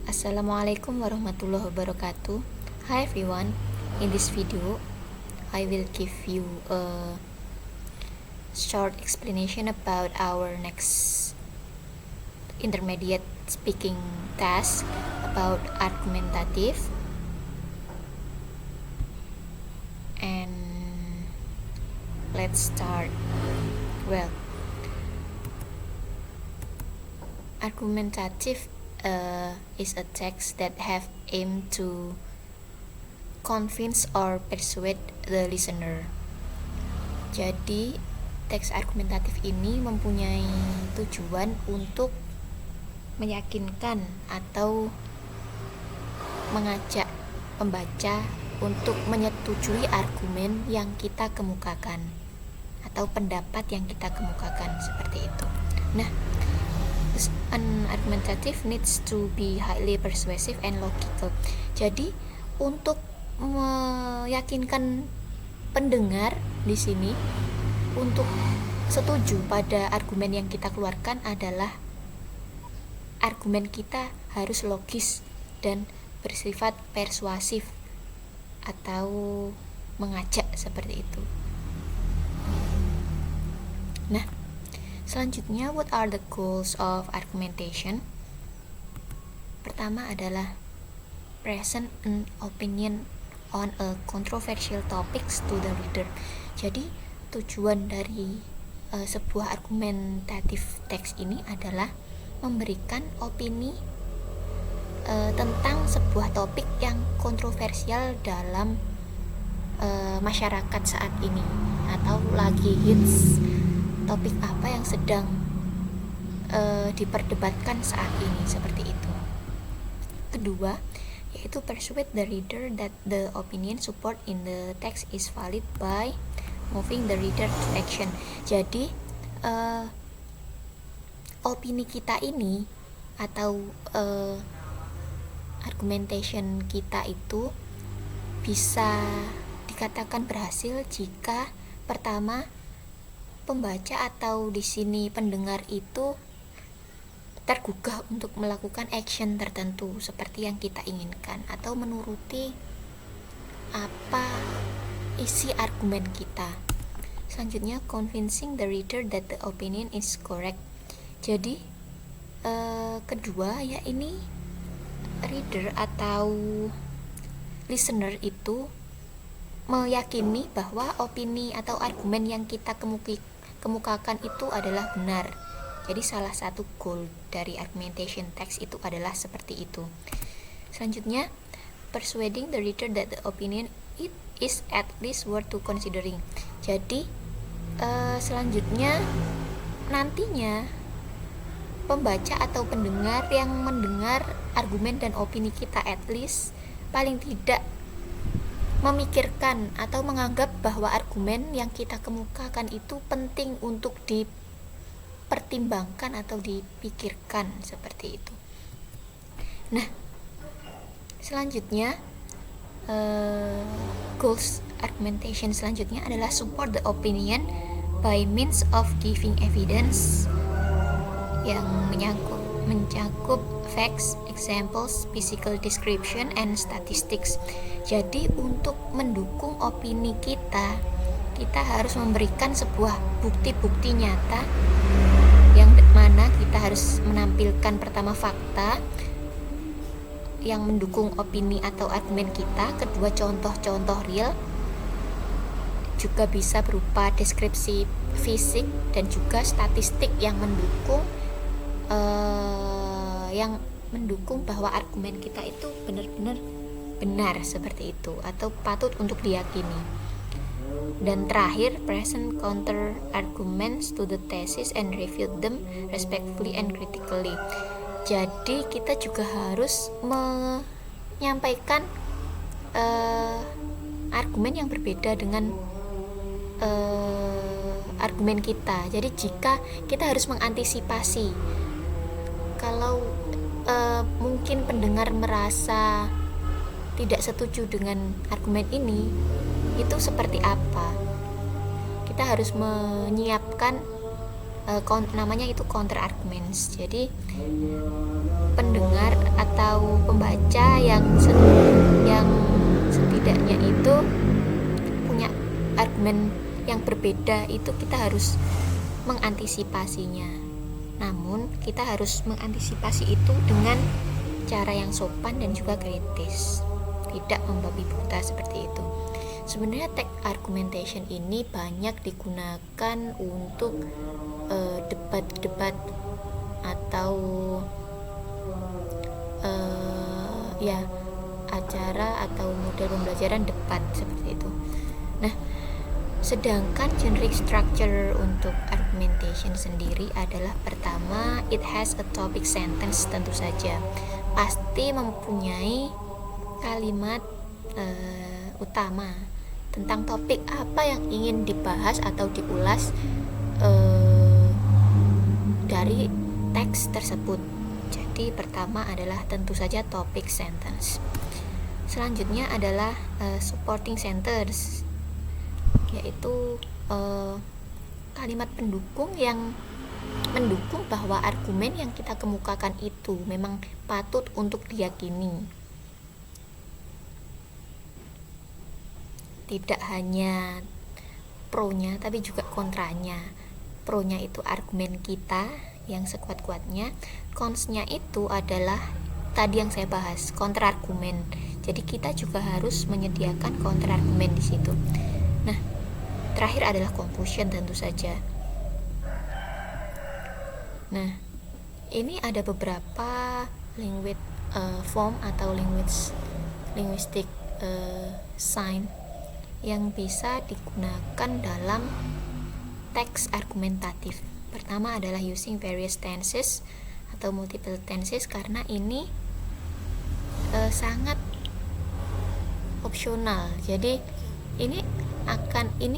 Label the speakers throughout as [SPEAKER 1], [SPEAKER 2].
[SPEAKER 1] Assalamualaikum warahmatullahi wabarakatuh. Hi everyone. In this video, I will give you a short explanation about our next intermediate speaking task about argumentative. And let's start. Well, argumentative is a text that have aim to convince or persuade the listener. Jadi, teks argumentatif ini mempunyai tujuan untuk meyakinkan atau mengajak pembaca untuk menyetujui argumen yang kita kemukakan atau pendapat yang kita kemukakan, seperti itu. Nah, an argumentative needs to be highly persuasive and logical. Jadi, untuk meyakinkan pendengar di sini untuk setuju pada argumen yang kita keluarkan adalah argumen kita harus logis dan bersifat persuasif atau mengajak, seperti itu. Nah, selanjutnya, what are the goals of argumentation? Pertama adalah present an opinion on a controversial topics to the reader. Jadi, tujuan dari sebuah argumentatif teks ini adalah memberikan opini tentang sebuah topik yang kontroversial dalam masyarakat saat ini, atau lagi hits topik apa yang sedang diperdebatkan saat ini, seperti itu. Kedua, yaitu persuade the reader that the opinion support in the text is valid by moving the reader to action. Jadi opini kita ini atau argumentation kita itu bisa dikatakan berhasil jika pertama, pembaca atau di sini pendengar itu tergugah untuk melakukan action tertentu seperti yang kita inginkan atau menuruti apa isi argumen kita. Selanjutnya, convincing the reader that the opinion is correct. Jadi kedua, ya ini reader atau listener itu meyakini bahwa opini atau argumen yang kita kemukakan itu adalah benar. Jadi salah satu goal dari argumentation text itu adalah seperti itu. Selanjutnya, persuading the reader that the opinion it is at least worth to considering. Jadi selanjutnya nantinya pembaca atau pendengar yang mendengar argumen dan opini kita at least paling tidak memikirkan atau menganggap bahwa argumen yang kita kemukakan itu penting untuk dipertimbangkan atau dipikirkan, seperti itu. Nah, selanjutnya goals argumentation selanjutnya adalah support the opinion by means of giving evidence yang mencakup facts, examples, physical description, and statistics. Jadi untuk mendukung opini kita harus memberikan sebuah bukti-bukti nyata yang mana kita harus menampilkan pertama fakta yang mendukung opini atau argumen kita, kedua contoh-contoh real, juga bisa berupa deskripsi fisik dan juga statistik yang mendukung bahwa argumen kita itu benar-benar benar, seperti itu, atau patut untuk diyakini. Dan terakhir, present counter arguments to the thesis and refute them respectfully and critically. Jadi kita juga harus menyampaikan argumen yang berbeda dengan argumen kita. Jadi jika kita harus mengantisipasi kalau mungkin pendengar merasa tidak setuju dengan argumen ini, itu seperti apa? Kita harus menyiapkan namanya itu counter arguments. Jadi pendengar atau yang setidaknya itu punya argumen yang berbeda, itu kita harus mengantisipasinya. Namun kita harus mengantisipasi itu dengan cara yang sopan dan juga kritis, tidak membabi buta seperti itu. Sebenarnya text argumentation ini banyak digunakan untuk debat-debat atau acara atau model pembelajaran debat seperti itu. Nah, sedangkan generic structure untuk argumentation sendiri adalah pertama, it has a topic sentence, tentu saja pasti mempunyai kalimat utama tentang topik apa yang ingin dibahas atau diulas dari teks tersebut. Jadi pertama adalah tentu saja topic sentence. Selanjutnya adalah supporting sentence, yaitu kalimat pendukung yang mendukung bahwa argumen yang kita kemukakan itu memang patut untuk diyakini. Tidak hanya pro-nya tapi juga kontranya. Pro-nya itu argumen kita yang sekuat-kuatnya, cons-nya itu adalah tadi yang saya bahas, kontra argumen. Jadi kita juga harus menyediakan kontra argumen di situ. Nah, terakhir adalah conclusion tentu saja. Nah, ini ada beberapa form atau linguistic sign yang bisa digunakan dalam teks argumentatif. Pertama adalah using various tenses atau multiple tenses, karena ini sangat opsional. Jadi ini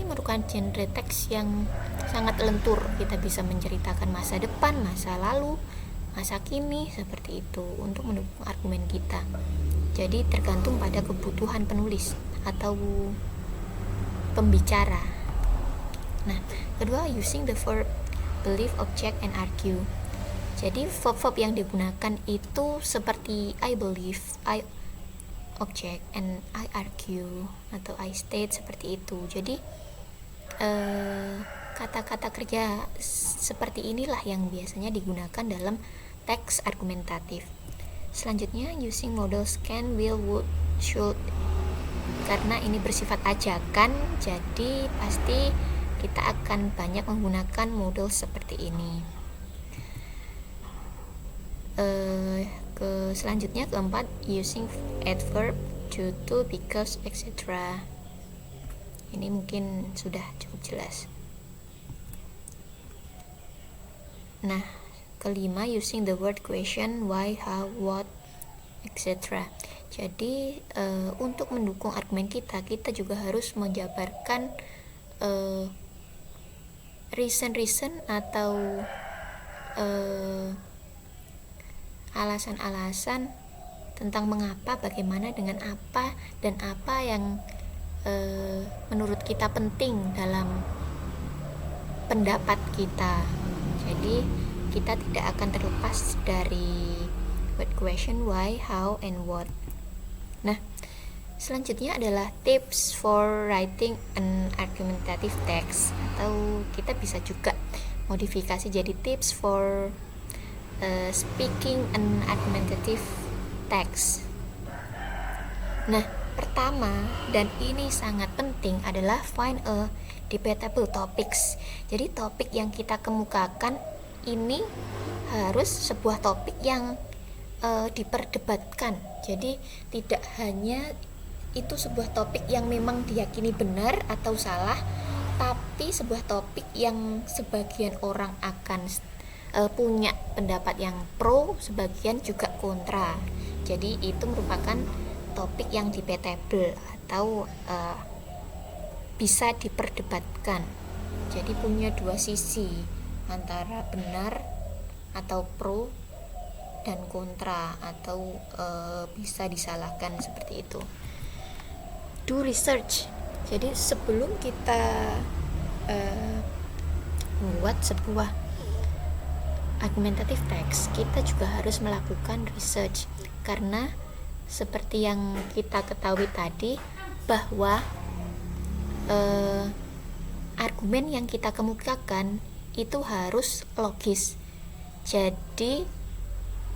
[SPEAKER 1] merupakan genre teks yang sangat lentur. Kita bisa menceritakan masa depan, masa lalu, masa kini, seperti itu untuk mendukung argumen kita. Jadi tergantung pada kebutuhan penulis atau pembicara. Nah, kedua, using the verb believe, object, and argue. Jadi verb-verb yang digunakan itu seperti I believe, I object, and I argue atau I state, seperti itu. Jadi kata-kata kerja seperti inilah yang biasanya digunakan dalam teks argumentatif. Selanjutnya using modals can, will, would, should. Karena ini bersifat ajakan, jadi pasti kita akan banyak menggunakan model seperti ini. Selanjutnya keempat, using adverb, due to, because, etc. Ini mungkin sudah cukup jelas. Nah, kelima, using the word question, why, how, what, etc. Jadi untuk mendukung argumen kita juga harus menjabarkan reason atau alasan-alasan tentang mengapa, bagaimana, dengan apa, dan apa yang menurut kita penting dalam pendapat kita. Jadi kita tidak akan terlepas dari what question, why, how, and what. Nah, selanjutnya adalah tips for writing an argumentative text, atau kita bisa juga modifikasi jadi tips for speaking an argumentative text. Nah, pertama, dan ini sangat penting, adalah find a debatable topics. Jadi topik yang kita kemukakan ini harus sebuah topik yang diperdebatkan. Jadi tidak hanya itu sebuah topik yang memang diyakini benar atau salah, tapi sebuah topik yang sebagian orang akan punya pendapat yang pro, sebagian juga kontra. Jadi itu merupakan topik yang debatable atau bisa diperdebatkan. Jadi punya dua sisi, antara benar atau pro dan kontra, atau bisa disalahkan, seperti itu. Do research. Jadi sebelum kita membuat sebuah argumentative text, kita juga harus melakukan research, karena seperti yang kita ketahui tadi bahwa argumen yang kita kemukakan itu harus logis. Jadi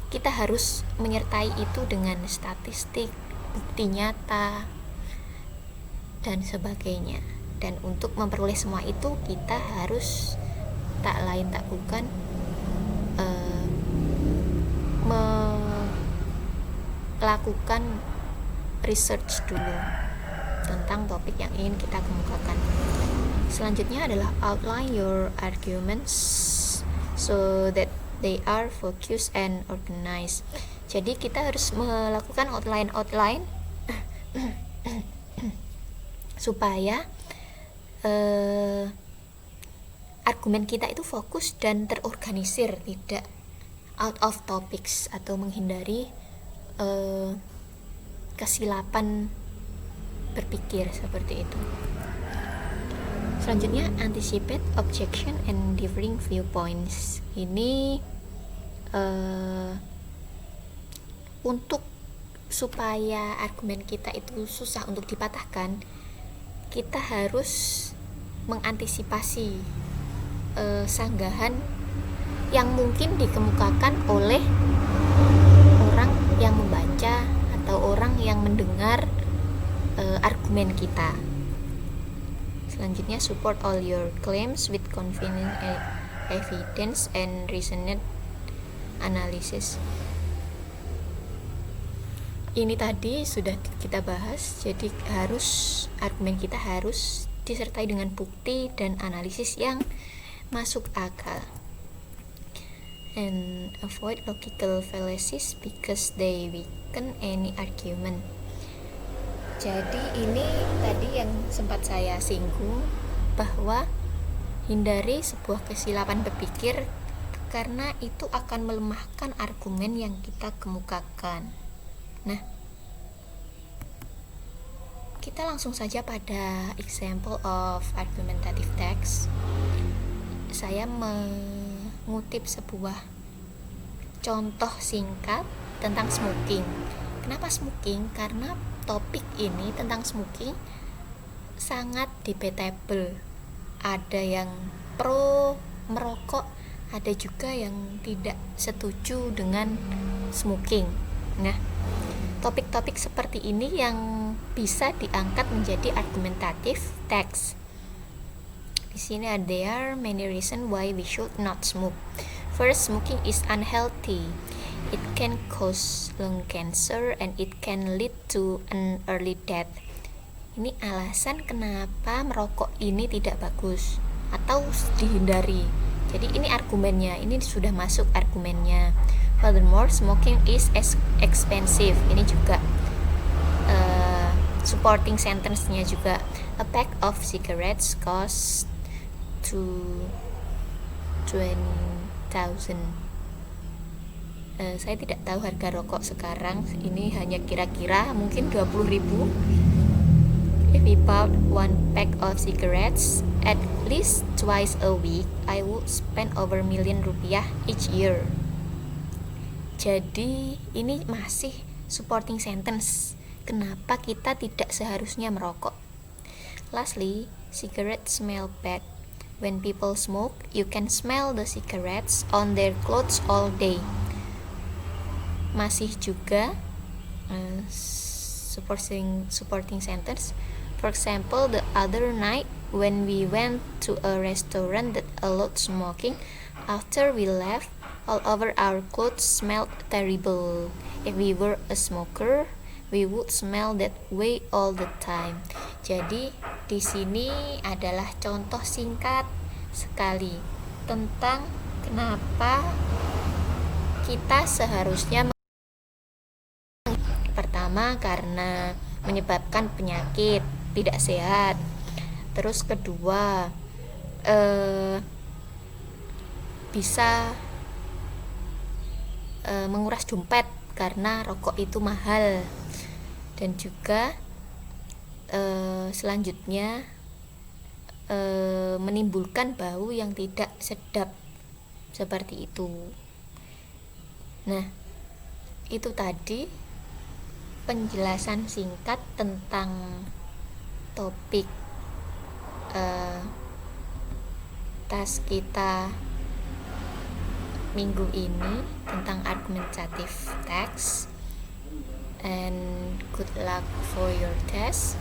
[SPEAKER 1] kita harus menyertai itu dengan statistik, bukti nyata, dan sebagainya. Dan untuk memperoleh semua itu kita harus tak lain tak bukan melakukan research dulu tentang topik yang ingin kita kemukakan. Selanjutnya adalah outline your arguments so that they are focused and organized. Jadi kita harus melakukan outline supaya argumen kita itu fokus dan terorganisir, tidak out of topics atau menghindari kesilapan berpikir seperti itu. Selanjutnya, anticipate objection and differing viewpoints. Ini untuk supaya argumen kita itu susah untuk dipatahkan, kita harus mengantisipasi sanggahan yang mungkin dikemukakan oleh orang yang membaca atau orang yang mendengar argumen kita. Selanjutnya, support all your claims with convincing evidence and reasoned analysis. Ini tadi sudah kita bahas, jadi argumen kita harus disertai dengan bukti dan analisis yang masuk akal. And avoid logical fallacies because they weaken any argument. Jadi ini tadi yang sempat saya singgung, bahwa hindari sebuah kesilapan berpikir karena itu akan melemahkan argumen yang kita kemukakan. Nah, kita langsung saja pada example of argumentative text. Saya mengutip sebuah contoh singkat tentang smoking. Kenapa smoking? Karena topik ini tentang smoking sangat debatable. Ada yang pro merokok, ada juga yang tidak setuju dengan smoking. Nah, topik-topik seperti ini yang bisa diangkat menjadi argumentative text. Di sini there are many reasons why we should not smoke. First, smoking is unhealthy. It can cause lung cancer and it can lead to an early death. Ini alasan kenapa merokok ini tidak bagus atau dihindari. Jadi ini argumennya, ini sudah masuk argumennya. Furthermore, smoking is expensive. Ini juga supporting sentence-nya juga. A pack of cigarettes cost to 20,000. Saya tidak tahu harga rokok sekarang, ini hanya kira-kira mungkin 20.000. If we bought one pack of cigarettes at least twice a week, I would spend over $1 million each year. Jadi ini masih supporting sentence. Kenapa kita tidak seharusnya merokok? Lastly, cigarettes smell bad. When people smoke, you can smell the cigarettes on their clothes all day. Masih juga supporting sentence. For example, the other night when we went to a restaurant that allowed smoking, after we left, all over our clothes smelled terrible. If we were a smoker, we would smell that way all the time. Jadi di sini adalah contoh singkat sekali tentang kenapa kita seharusnya. Pertama, karena menyebabkan penyakit tidak sehat. Terus kedua, bisa menguras dompet karena rokok itu mahal. Dan juga selanjutnya menimbulkan bau yang tidak sedap seperti itu. Nah, itu tadi penjelasan singkat tentang topik tas kita minggu ini tentang argumentative text. And good luck for your test.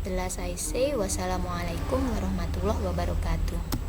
[SPEAKER 1] The last I say, wassalamualaikum warahmatullahi wabarakatuh.